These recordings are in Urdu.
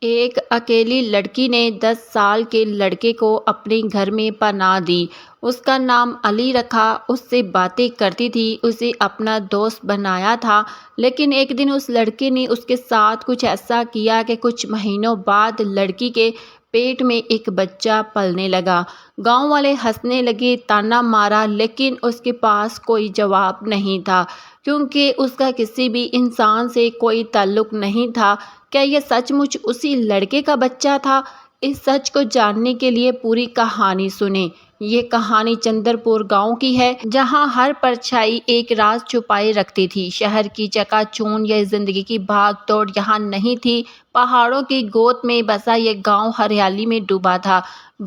ایک اکیلی لڑکی نے 10 سال کے لڑکے کو اپنے گھر میں پناہ دی۔ اس کا نام علی رکھا۔ اس سے باتیں کرتی تھی، اسے اپنا دوست بنایا تھا۔ لیکن ایک دن اس لڑکے نے اس کے ساتھ کچھ ایسا کیا کہ کچھ مہینوں بعد لڑکی کے پیٹ میں ایک بچہ پلنے لگا۔ گاؤں والے ہنسنے لگے، طعنہ مارا، لیکن اس کے پاس کوئی جواب نہیں تھا، کیونکہ اس کا کسی بھی انسان سے کوئی تعلق نہیں تھا۔ کیا یہ سچ مچ اسی لڑکے کا بچہ تھا؟ اس سچ کو جاننے کے لیے پوری کہانی سنیں۔ یہ کہانی چندر پور گاؤں کی ہے، جہاں ہر پرچھائی ایک راز چھپائے رکھتی تھی۔ شہر کی چکا چوند یا زندگی کی بھاگ دوڑ یہاں نہیں تھی۔ پہاڑوں کی گود میں بسا یہ گاؤں ہریالی میں ڈوبا تھا۔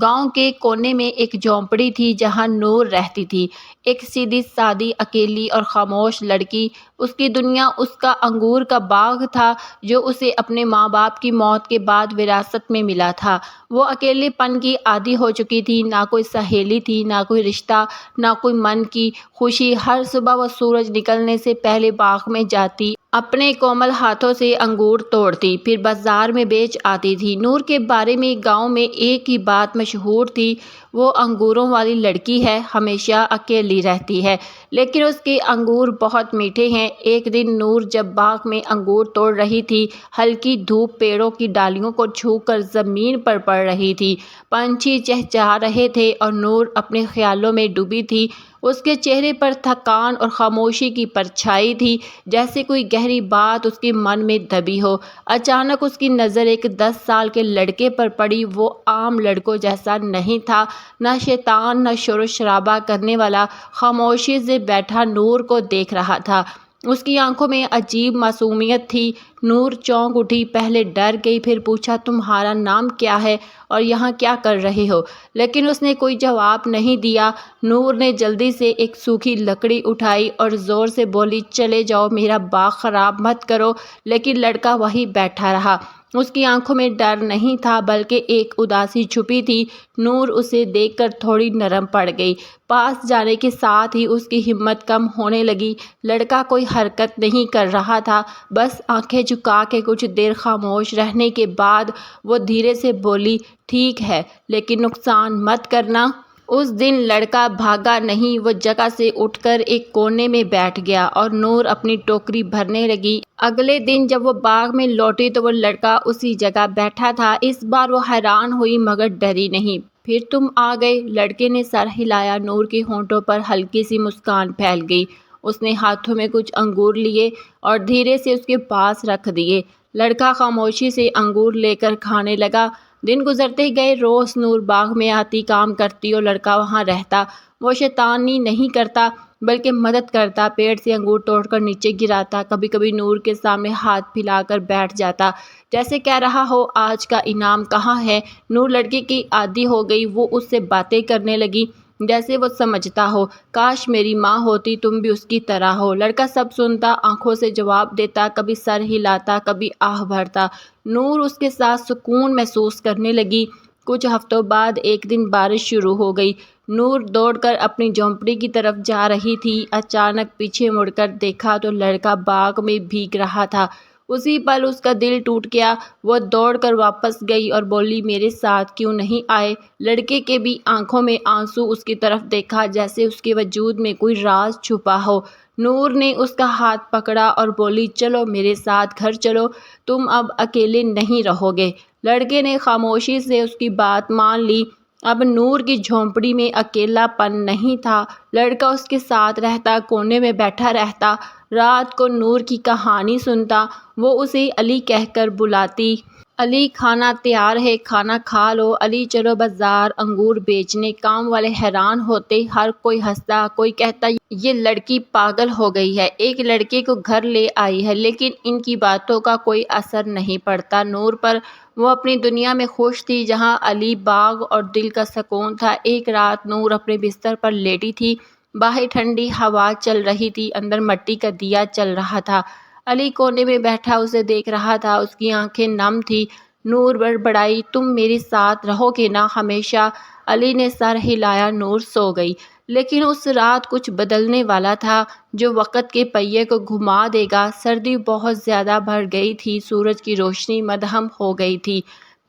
گاؤں کے کونے میں ایک جھونپڑی تھی جہاں نور رہتی تھی، ایک سیدھی سادی اکیلی اور خاموش لڑکی۔ اس کی دنیا اس کا انگور کا باغ تھا جو اسے اپنے ماں باپ کی موت کے بعد وراثت میں ملا تھا۔ وہ اکیلے پن کی عادی ہو چکی تھی، نہ کوئی سہیلی تھی، نہ کوئی رشتہ، نہ کوئی من کی خوشی۔ ہر صبح وہ سورج نکلنے سے پہلے باغ میں جاتی، اپنے کومل ہاتھوں سے انگور توڑتی، پھر بازار میں بیچ آتی تھی۔ نور کے بارے میں گاؤں میں ایک ہی بات مشہور تھی، وہ انگوروں والی لڑکی ہے، ہمیشہ اکیلی رہتی ہے، لیکن اس کے انگور بہت میٹھے ہیں۔ ایک دن نور جب باغ میں انگور توڑ رہی تھی، ہلکی دھوپ پیڑوں کی ڈالیوں کو چھو کر زمین پر پڑ رہی تھی، پنچھی چہچہا رہے تھے اور نور اپنے خیالوں میں ڈوبی تھی۔ اس کے چہرے پر تھکان اور خاموشی کی پرچھائی تھی، جیسے کوئی گہری بات اس کے من میں دبی ہو۔ اچانک اس کی نظر ایک 10 سال کے لڑکے پر پڑی۔ وہ عام لڑکوں جیسا نہیں تھا، نہ شیطان، نہ شور و شرابہ کرنے والا، خاموشی سے بیٹھا نور کو دیکھ رہا تھا۔ اس کی آنکھوں میں عجیب معصومیت تھی۔ نور چونک اٹھی، پہلے ڈر گئی، پھر پوچھا، تمہارا نام کیا ہے اور یہاں کیا کر رہے ہو؟ لیکن اس نے کوئی جواب نہیں دیا۔ نور نے جلدی سے ایک سوکھی لکڑی اٹھائی اور زور سے بولی، چلے جاؤ، میرا باغ خراب مت کرو۔ لیکن لڑکا وہیں بیٹھا رہا۔ اس کی آنکھوں میں ڈر نہیں تھا، بلکہ ایک اداسی چھپی تھی۔ نور اسے دیکھ کر تھوڑی نرم پڑ گئی۔ پاس جانے کے ساتھ ہی اس کی ہمت کم ہونے لگی۔ لڑکا کوئی حرکت نہیں کر رہا تھا، بس آنکھیں جھکا کے کچھ دیر خاموش رہنے کے بعد وہ دھیرے سے بولی، ٹھیک ہے، لیکن نقصان مت کرنا۔ اس دن لڑکا بھاگا نہیں، وہ جگہ سے اٹھ کر ایک کونے میں بیٹھ گیا اور نور اپنی ٹوکری بھرنے لگی۔ اگلے دن جب وہ باغ میں لوٹی تو وہ لڑکا اسی جگہ بیٹھا تھا۔ اس بار وہ حیران ہوئی مگر ڈری نہیں۔ پھر تم آ گئے؟ لڑکے نے سر ہلایا۔ نور کے ہونٹوں پر ہلکی سی مسکان پھیل گئی۔ اس نے ہاتھوں میں کچھ انگور لیے اور دھیرے سے اس کے پاس رکھ دیے۔ لڑکا خاموشی سے انگور لے کر کھانے لگا۔ دن گزرتے گئے، روز نور باغ میں آتی، کام کرتی اور لڑکا وہاں رہتا۔ وہ شیطانی نہیں کرتا بلکہ مدد کرتا، پیڑ سے انگور توڑ کر نیچے گراتا، کبھی کبھی نور کے سامنے ہاتھ پھیلا کر بیٹھ جاتا، جیسے کہہ رہا ہو، آج کا انعام کہاں ہے؟ نور لڑکے کی عادی ہو گئی، وہ اس سے باتیں کرنے لگی جیسے وہ سمجھتا ہو، کاش میری ماں ہوتی، تم بھی اس کی طرح ہو۔ لڑکا سب سنتا، آنکھوں سے جواب دیتا، کبھی سر ہلاتا، کبھی آہ بھرتا۔ نور اس کے ساتھ سکون محسوس کرنے لگی۔ کچھ ہفتوں بعد ایک دن بارش شروع ہو گئی۔ نور دوڑ کر اپنی جھونپڑی کی طرف جا رہی تھی، اچانک پیچھے مڑ کر دیکھا تو لڑکا باغ میں بھیگ رہا تھا۔ اسی پل اس کا دل ٹوٹ گیا۔ وہ دوڑ کر واپس گئی اور بولی، میرے ساتھ کیوں نہیں آئے؟ لڑکے کے بھی آنکھوں میں آنسو، اس کی طرف دیکھا جیسے اس کے وجود میں کوئی راز چھپا ہو۔ نور نے اس کا ہاتھ پکڑا اور بولی، چلو میرے ساتھ گھر چلو، تم اب اکیلے نہیں رہو گے۔ لڑکے نے خاموشی سے اس کی بات مان لی۔ اب نور کی جھونپڑی میں اکیلا پن نہیں تھا۔ لڑکا اس کے ساتھ رہتا، کونے میں بیٹھا رہتا، رات کو نور کی کہانی سنتا۔ وہ اسے علی کہہ کر بلاتی، علی کھانا تیار ہے، کھانا کھا لو، علی چلو بازار انگور بیچنے۔ کام والے حیران ہوتے، ہر کوئی ہنستا، کوئی کہتا یہ لڑکی پاگل ہو گئی ہے، ایک لڑکے کو گھر لے آئی ہے، لیکن ان کی باتوں کا کوئی اثر نہیں پڑتا نور پر۔ وہ اپنی دنیا میں خوش تھی، جہاں علی، باغ اور دل کا سکون تھا۔ ایک رات نور اپنے بستر پر لیٹی تھی، باہر ٹھنڈی ہوا چل رہی تھی، اندر مٹی کا دیا چل رہا تھا۔ علی کونے میں بیٹھا اسے دیکھ رہا تھا، اس کی آنکھیں نم تھی۔ نور بڑبڑائی، تم میرے ساتھ رہو گے نا ہمیشہ؟ علی نے سر ہلایا۔ نور سو گئی۔ لیکن اس رات کچھ بدلنے والا تھا جو وقت کے پہیے کو گھما دے گا۔ سردی بہت زیادہ بڑھ گئی تھی، سورج کی روشنی مدھم ہو گئی تھی،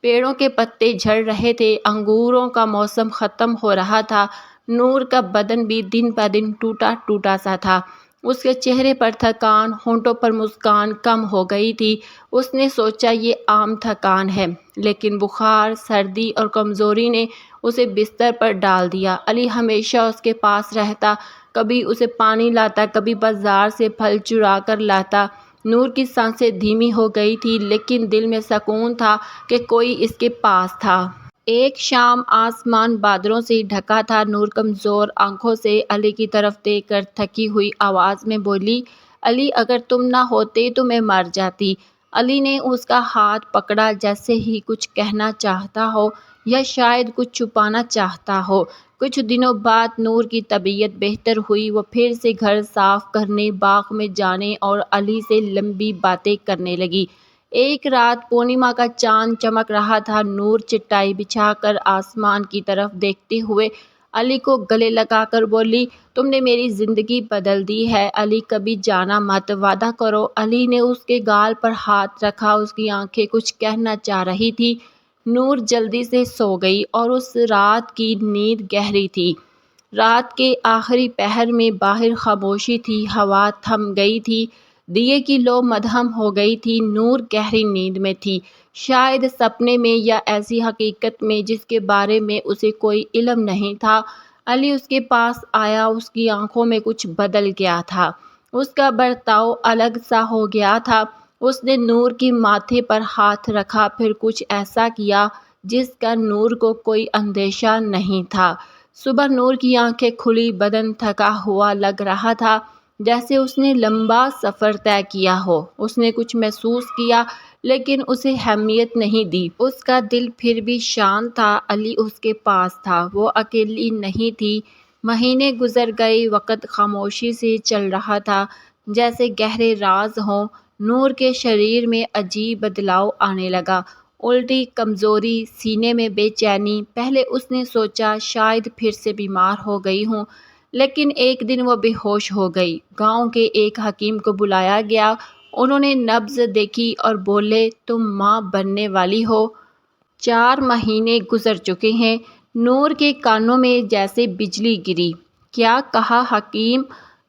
پیڑوں کے پتے جھڑ رہے تھے، انگوروں کا موسم ختم ہو رہا تھا۔ نور کا بدن بھی دن بہ دن ٹوٹا ٹوٹا سا تھا، اس کے چہرے پر تھکان، ہونٹوں پر مسکان کم ہو گئی تھی۔ اس نے سوچا یہ عام تھکان ہے، لیکن بخار، سردی اور کمزوری نے اسے بستر پر ڈال دیا۔ علی ہمیشہ اس کے پاس رہتا، کبھی اسے پانی لاتا، کبھی بازار سے پھل چرا کر لاتا۔ نور کی سانسیں دھیمی ہو گئی تھی، لیکن دل میں سکون تھا کہ کوئی اس کے پاس تھا۔ ایک شام آسمان بادلوں سے ڈھکا تھا۔ نور کمزور آنکھوں سے علی کی طرف دیکھ کر تھکی ہوئی آواز میں بولی، علی اگر تم نہ ہوتے تو میں مر جاتی۔ علی نے اس کا ہاتھ پکڑا جیسے ہی کچھ کہنا چاہتا ہو یا شاید کچھ چھپانا چاہتا ہو۔ کچھ دنوں بعد نور کی طبیعت بہتر ہوئی، وہ پھر سے گھر صاف کرنے، باغ میں جانے اور علی سے لمبی باتیں کرنے لگی۔ ایک رات پورنیما کا چاند چمک رہا تھا۔ نور چٹائی بچھا کر آسمان کی طرف دیکھتے ہوئے علی کو گلے لگا کر بولی، تم نے میری زندگی بدل دی ہے علی، کبھی جانا مت، وعدہ کرو۔ علی نے اس کے گال پر ہاتھ رکھا، اس کی آنکھیں کچھ کہنا چاہ رہی تھی۔ نور جلدی سے سو گئی اور اس رات کی نیند گہری تھی۔ رات کے آخری پہر میں باہر خاموشی تھی، ہوا تھم گئی تھی، دیے کی لو مدھم ہو گئی تھی۔ نور گہری نیند میں تھی، شاید سپنے میں یا ایسی حقیقت میں جس کے بارے میں اسے کوئی علم نہیں تھا۔ علی اس کے پاس آیا، اس کی آنکھوں میں کچھ بدل گیا تھا، اس کا برتاؤ الگ سا ہو گیا تھا۔ اس نے نور کے ماتھے پر ہاتھ رکھا، پھر کچھ ایسا کیا جس کا نور کو کوئی اندیشہ نہیں تھا۔ صبح نور کی آنکھیں کھلی، بدن تھکا ہوا لگ رہا تھا، جیسے اس نے لمبا سفر طے کیا ہو۔ اس نے کچھ محسوس کیا لیکن اسے اہمیت نہیں دی۔ اس کا دل پھر بھی شانت تھا، علی اس کے پاس تھا، وہ اکیلی نہیں تھی۔ مہینے گزر گئے، وقت خاموشی سے چل رہا تھا، جیسے گہرے راز ہوں۔ نور کے شریر میں عجیب بدلاؤ آنے لگا، الٹی، کمزوری، سینے میں بے چینی۔ پہلے اس نے سوچا شاید پھر سے بیمار ہو گئی ہوں، لیکن ایک دن وہ بے ہوش ہو گئی۔ گاؤں کے ایک حکیم کو بلایا گیا، انہوں نے نبض دیکھی اور بولے، تم ماں بننے والی ہو۔ 4 مہینے گزر چکے ہیں۔ نور کے کانوں میں جیسے بجلی گری۔ کیا کہا حکیم؟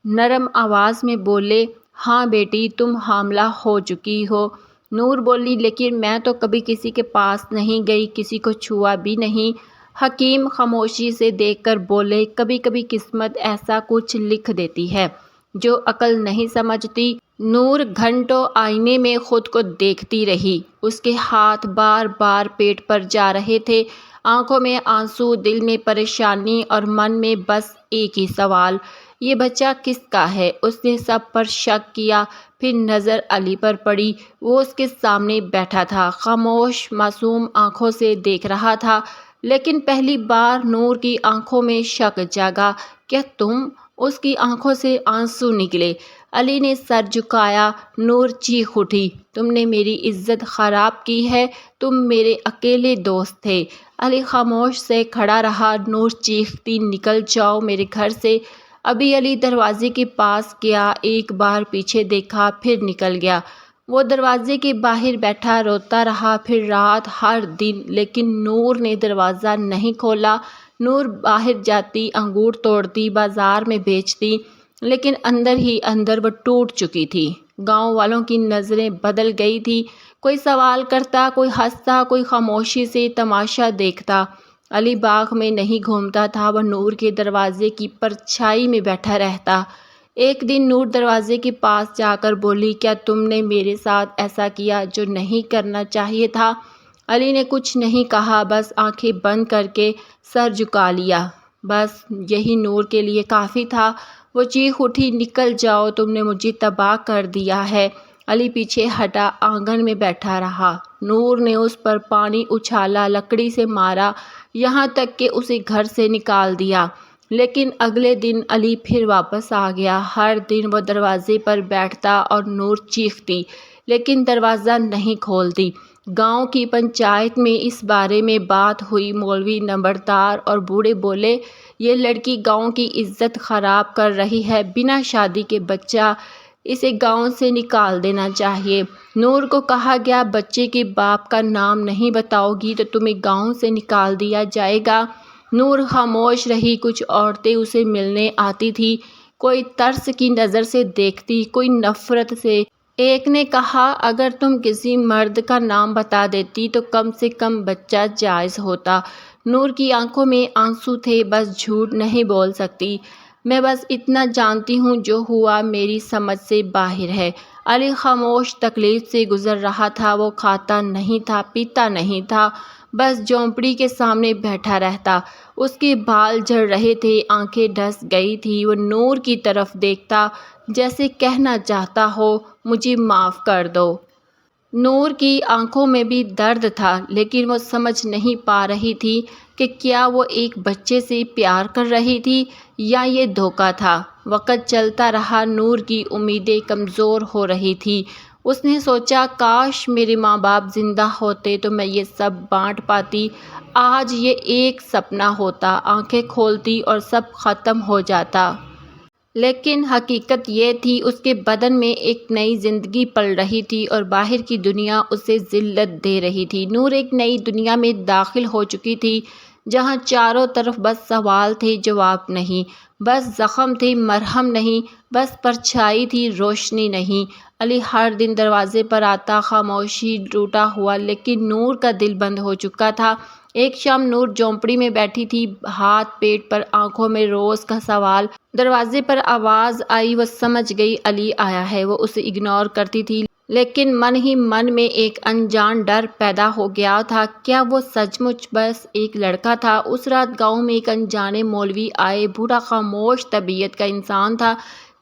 نرم آواز میں بولے، ہاں بیٹی، تم حاملہ ہو چکی ہو۔ نور بولی، لیکن میں تو کبھی کسی کے پاس نہیں گئی، کسی کو چھوا بھی نہیں۔ حکیم خاموشی سے دیکھ کر بولے، کبھی کبھی قسمت ایسا کچھ لکھ دیتی ہے جو عقل نہیں سمجھتی۔ نور گھنٹوں آئینے میں خود کو دیکھتی رہی، اس کے ہاتھ بار بار پیٹ پر جا رہے تھے، آنکھوں میں آنسو، دل میں پریشانی اور من میں بس ایک ہی سوال، یہ بچہ کس کا ہے؟ اس نے سب پر شک کیا، پھر نظر علی پر پڑی۔ وہ اس کے سامنے بیٹھا تھا، خاموش، معصوم آنکھوں سے دیکھ رہا تھا، لیکن پہلی بار نور کی آنکھوں میں شک جاگا۔ کیا تم؟ اس کی آنکھوں سے آنسو نکلے۔ علی نے سر جھکایا۔ نور چیخ اٹھی، تم نے میری عزت خراب کی ہے، تم میرے اکیلے دوست تھے۔ علی خاموش سے کھڑا رہا۔ نور چیختی، نکل جاؤ میرے گھر سے ابھی۔ علی دروازے کے پاس گیا، ایک بار پیچھے دیکھا، پھر نکل گیا۔ وہ دروازے کے باہر بیٹھا روتا رہا، پھر رات، ہر دن، لیکن نور نے دروازہ نہیں کھولا۔ نور باہر جاتی، انگور توڑتی، بازار میں بیچتی، لیکن اندر ہی اندر وہ ٹوٹ چکی تھی۔ گاؤں والوں کی نظریں بدل گئی تھی، کوئی سوال کرتا، کوئی ہنستا، کوئی خاموشی سے تماشا دیکھتا۔ علی باغ میں نہیں گھومتا تھا، وہ نور کے دروازے کی پرچھائی میں بیٹھا رہتا۔ ایک دن نور دروازے کے پاس جا کر بولی، کیا تم نے میرے ساتھ ایسا کیا جو نہیں کرنا چاہیے تھا؟ علی نے کچھ نہیں کہا، بس آنکھیں بند کر کے سر جھکا لیا۔ بس یہی نور کے لیے کافی تھا۔ وہ چیخ اٹھی، نکل جاؤ، تم نے مجھے تباہ کر دیا ہے۔ علی پیچھے ہٹا، آنگن میں بیٹھا رہا۔ نور نے اس پر پانی اچھالا، لکڑی سے مارا، یہاں تک کہ اسے گھر سے نکال دیا۔ لیکن اگلے دن علی پھر واپس آ گیا۔ ہر دن وہ دروازے پر بیٹھتا اور نور چیختی، لیکن دروازہ نہیں کھولتی۔ گاؤں کی پنچایت میں اس بارے میں بات ہوئی۔ مولوی نمبردار اور بوڑھے بولے، یہ لڑکی گاؤں کی عزت خراب کر رہی ہے، بنا شادی کے بچہ، اسے گاؤں سے نکال دینا چاہیے۔ نور کو کہا گیا، بچے کے باپ کا نام نہیں بتاؤ گی تو تمہیں گاؤں سے نکال دیا جائے گا۔ نور خاموش رہی۔ کچھ عورتیں اسے ملنے آتی تھیں، کوئی ترس کی نظر سے دیکھتی، کوئی نفرت سے۔ ایک نے کہا، اگر تم کسی مرد کا نام بتا دیتی تو کم سے کم بچہ جائز ہوتا۔ نور کی آنکھوں میں آنسو تھے، بس جھوٹ نہیں بول سکتی۔ میں بس اتنا جانتی ہوں، جو ہوا میری سمجھ سے باہر ہے۔ علی خاموش تکلیف سے گزر رہا تھا۔ وہ کھاتا نہیں تھا، پیتا نہیں تھا، بس جھونپڑی کے سامنے بیٹھا رہتا۔ اس کے بال جھڑ رہے تھے، آنکھیں ڈس گئی تھی۔ وہ نور کی طرف دیکھتا، جیسے کہنا چاہتا ہو، مجھے معاف کر دو۔ نور کی آنکھوں میں بھی درد تھا، لیکن وہ سمجھ نہیں پا رہی تھی کہ کیا وہ ایک بچے سے پیار کر رہی تھی یا یہ دھوکہ تھا۔ وقت چلتا رہا، نور کی امیدیں کمزور ہو رہی تھیں۔ اس نے سوچا، کاش میرے ماں باپ زندہ ہوتے تو میں یہ سب بانٹ پاتی۔ آج یہ ایک سپنا ہوتا، آنکھیں کھولتی اور سب ختم ہو جاتا۔ لیکن حقیقت یہ تھی، اس کے بدن میں ایک نئی زندگی پل رہی تھی اور باہر کی دنیا اسے ذلت دے رہی تھی۔ نور ایک نئی دنیا میں داخل ہو چکی تھی، جہاں چاروں طرف بس سوال تھے، جواب نہیں، بس زخم تھے، مرہم نہیں، بس پرچھائی تھی، روشنی نہیں۔ علی ہر دن دروازے پر آتا، خاموشی ٹوٹا ہوا، لیکن نور کا دل بند ہو چکا تھا۔ ایک شام نور جھونپڑی میں بیٹھی تھی، ہاتھ پیٹ پر، آنکھوں میں روز کا سوال۔ دروازے پر آواز آئی، وہ سمجھ گئی علی آیا ہے۔ وہ اسے اگنور کرتی تھی، لیکن من ہی من میں ایک انجان ڈر پیدا ہو گیا تھا۔ کیا وہ سچ مچ بس ایک لڑکا تھا؟ اس رات گاؤں میں ایک انجانے مولوی آئے۔ بوڑھا خاموش طبیعت کا انسان تھا،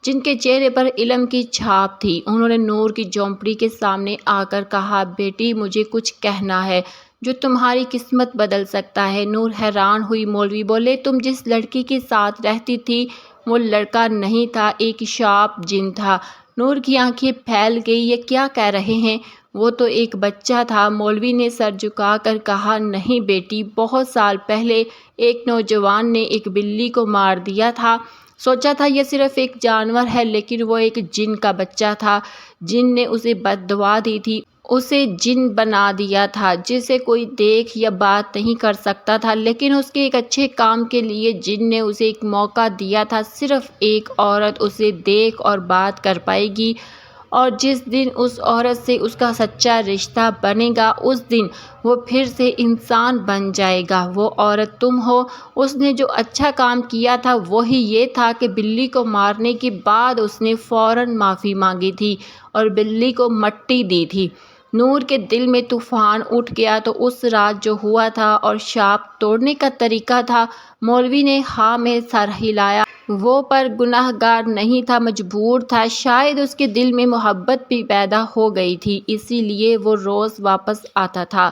جن کے چہرے پر علم کی چھاپ تھی۔ انہوں نے نور کی جھونپڑی کے سامنے آ کر کہا، بیٹی، مجھے کچھ کہنا ہے جو تمہاری قسمت بدل سکتا ہے۔ نور حیران ہوئی۔ مولوی بولے، تم جس لڑکی کے ساتھ رہتی تھی وہ لڑکا نہیں تھا، ایک شاپ جن تھا۔ نور کی آنکھیں پھیل گئی، یہ کیا کہہ رہے ہیں؟ وہ تو ایک بچہ تھا۔ مولوی نے سر جھکا کر کہا، نہیں بیٹی، بہت سال پہلے ایک نوجوان نے ایک بلی کو مار دیا تھا۔ سوچا تھا یہ صرف ایک جانور ہے، لیکن وہ ایک جن کا بچہ تھا۔ جن نے اسے بد دعا دی تھی، اسے جن بنا دیا تھا، جسے کوئی دیکھ یا بات نہیں کر سکتا تھا، لیکن اس کے ایک اچھے کام کے لیے جن نے اسے ایک موقع دیا تھا۔ صرف ایک عورت اسے دیکھ اور بات کر پائے گی، اور جس دن اس عورت سے اس کا سچا رشتہ بنے گا، اس دن وہ پھر سے انسان بن جائے گا۔ وہ عورت تم ہو۔ اس نے جو اچھا کام کیا تھا وہی یہ تھا کہ بلی کو مارنے کے بعد اس نے فوراً معافی مانگی تھی اور بلی کو مٹی دی تھی۔ نور کے دل میں طوفان اٹھ گیا۔ تو اس رات جو ہوا تھا اور شاپ توڑنے کا طریقہ تھا؟ مولوی نے ہاں میں سر ہلایا۔ وہ پر گناہ گار نہیں تھا، مجبور تھا۔ شاید اس کے دل میں محبت بھی پیدا ہو گئی تھی، اسی لیے وہ روز واپس آتا تھا۔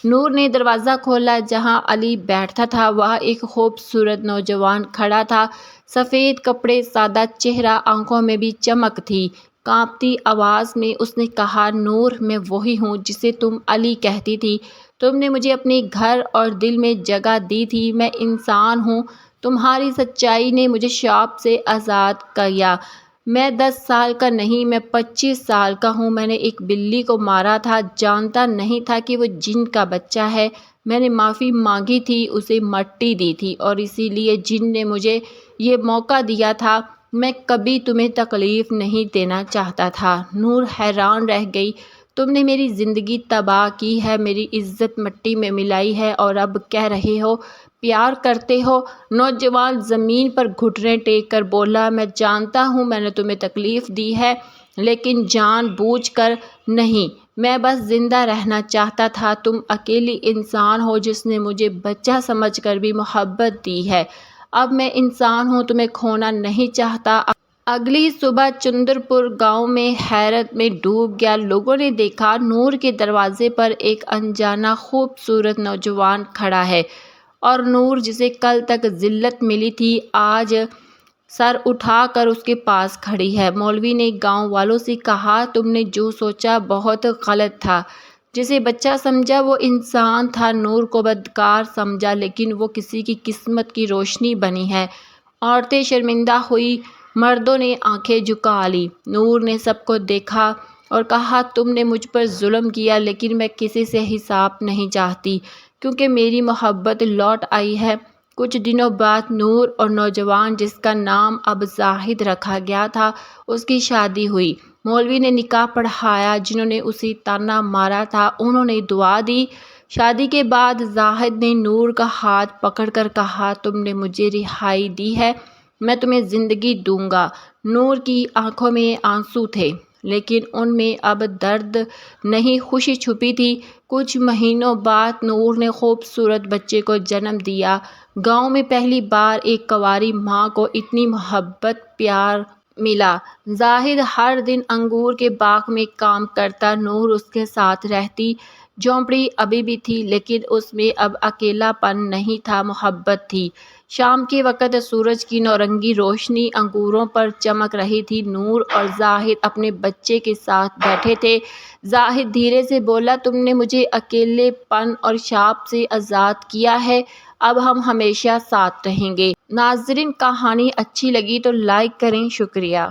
نور نے دروازہ کھولا۔ جہاں علی بیٹھا تھا وہاں ایک خوبصورت نوجوان کھڑا تھا۔ سفید کپڑے، سادہ چہرہ، آنکھوں میں بھی چمک تھی۔ کانپتی آواز میں اس نے کہا، نور، میں وہی ہوں جسے تم علی کہتی تھی۔ تم نے مجھے اپنے گھر اور دل میں جگہ دی تھی۔ میں انسان ہوں۔ تمہاری سچائی نے مجھے شاپ سے آزاد کیا۔ میں 10 سال کا نہیں، میں 25 سال کا ہوں۔ میں نے ایک بلی کو مارا تھا، جانتا نہیں تھا کہ وہ جن کا بچہ ہے۔ میں نے معافی مانگی تھی، اسے مٹی دی تھی، اور اسی لیے جن نے مجھے یہ موقع دیا تھا۔ میں کبھی تمہیں تکلیف نہیں دینا چاہتا تھا۔ نور حیران رہ گئی۔ تم نے میری زندگی تباہ کی ہے، میری عزت مٹی میں ملائی ہے، اور اب کہہ رہے ہو پیار کرتے ہو؟ نوجوان زمین پر گھٹنے ٹیک کر بولا، میں جانتا ہوں میں نے تمہیں تکلیف دی ہے، لیکن جان بوجھ کر نہیں۔ میں بس زندہ رہنا چاہتا تھا۔ تم اکیلی انسان ہو جس نے مجھے بچہ سمجھ کر بھی محبت دی ہے۔ اب میں انسان ہوں، تمہیں کھونا نہیں چاہتا۔ اگلی صبح چندر پور گاؤں میں حیرت میں ڈوب گیا۔ لوگوں نے دیکھا نور کے دروازے پر ایک انجانا خوبصورت نوجوان کھڑا ہے، اور نور جسے کل تک ذلت ملی تھی آج سر اٹھا کر اس کے پاس کھڑی ہے۔ مولوی نے گاؤں والوں سے کہا، تم نے جو سوچا بہت غلط تھا۔ جسے بچہ سمجھا وہ انسان تھا، نور کو بدکار سمجھا لیکن وہ کسی کی قسمت کی روشنی بنی ہے۔ عورتیں شرمندہ ہوئی، مردوں نے آنکھیں جھکا لی۔ نور نے سب کو دیکھا اور کہا تم نے مجھ پر ظلم کیا لیکن میں کسی سے حساب نہیں چاہتی کیونکہ میری محبت لوٹ آئی ہے۔ کچھ دنوں بعد نور اور نوجوان جس کا نام اب زاہد رکھا گیا تھا اس کی شادی ہوئی۔ مولوی نے نکاح پڑھایا، جنہوں نے اسے تانا مارا تھا انہوں نے دعا دی۔ شادی کے بعد زاہد نے نور کا ہاتھ پکڑ کر کہا تم نے مجھے رہائی دی ہے، میں تمہیں زندگی دوں گا۔ نور کی آنکھوں میں آنسو تھے لیکن ان میں اب درد نہیں، خوشی چھپی تھی۔ کچھ مہینوں بعد نور نے خوبصورت بچے کو جنم دیا۔ گاؤں میں پہلی بار ایک کنواری ماں کو اتنی محبت پیار ملا۔ زاہد ہر دن انگور کے باغ میں کام کرتا، نور اس کے ساتھ رہتی۔ جھونپڑی ابھی بھی تھی لیکن اس میں اب اکیلا پن نہیں تھا، محبت تھی۔ شام کے وقت سورج کی نورنگی روشنی انگوروں پر چمک رہی تھی۔ نور اور زاہد اپنے بچے کے ساتھ بیٹھے تھے۔ زاہد دھیرے سے بولا تم نے مجھے اکیلے پن اور شاپ سے آزاد کیا ہے، اب ہم ہمیشہ ساتھ رہیں گے۔ ناظرین، کہانی اچھی لگی تو لائک کریں، شکریہ۔